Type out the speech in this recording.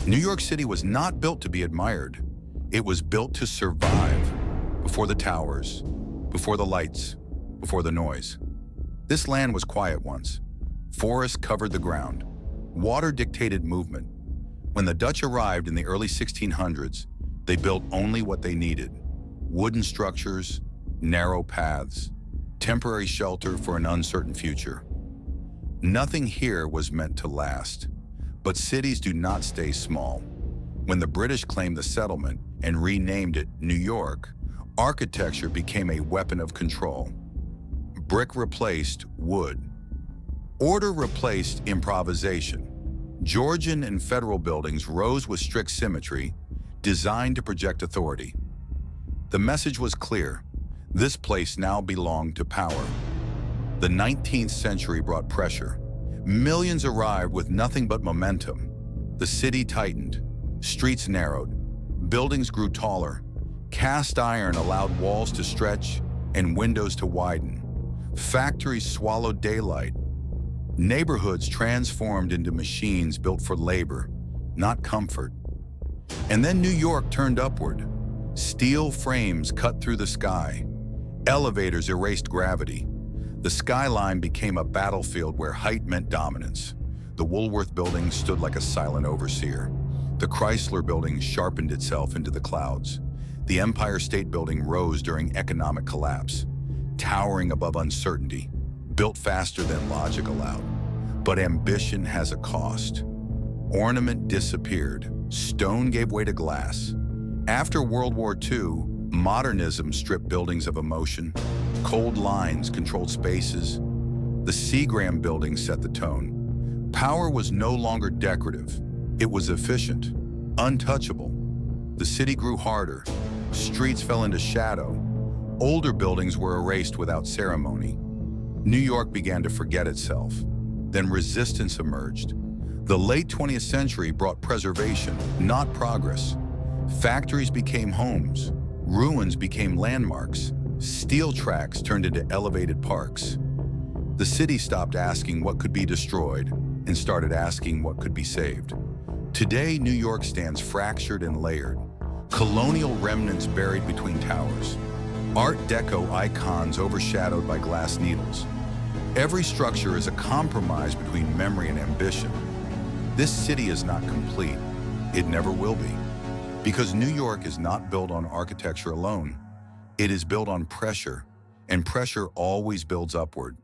New York City was not built to be admired. It was built to survive. Before the towers, before the lights, before the noise. This land was quiet once. Forests covered the ground. Water dictated movement. When the Dutch arrived in the early 1600s, they built only what they needed. Wooden structures, narrow paths, temporary shelter for an uncertain future. Nothing here was meant to last. But cities do not stay small. When the British claimed the settlement and renamed it New York, architecture became a weapon of control. Brick replaced wood. Order replaced improvisation. Georgian and federal buildings rose with strict symmetry, designed to project authority. The message was clear. This place now belonged to power. The 19th century brought pressure. Millions arrived with nothing but momentum. The city tightened, streets narrowed, buildings grew taller. Cast iron allowed walls to stretch and windows to widen. Factories swallowed daylight. Neighborhoods transformed into machines built for labor, not comfort. And then New York turned upward. Steel frames cut through the sky. Elevators erased gravity. The skyline became a battlefield where height meant dominance. The Woolworth Building stood like a silent overseer. The Chrysler Building sharpened itself into the clouds. The Empire State Building rose during economic collapse, towering above uncertainty, built faster than logic allowed. But ambition has a cost. Ornament disappeared. Stone gave way to glass. After World War II, modernism stripped buildings of emotion. Cold lines controlled spaces. The Seagram Building set the tone. Power was no longer decorative. It was efficient, untouchable. The city grew harder. Streets fell into shadow. Older buildings were erased without ceremony. New York began to forget itself. Then resistance emerged. The late 20th century brought preservation, not progress. Factories became homes. Ruins became landmarks. Steel tracks turned into elevated parks. The city stopped asking what could be destroyed and started asking what could be saved. Today, New York stands fractured and layered. Colonial remnants buried between towers. Art Deco icons overshadowed by glass needles. Every structure is a compromise between memory and ambition. This city is not complete. It never will be. Because New York is not built on architecture alone. It is built on pressure, and pressure always builds upward.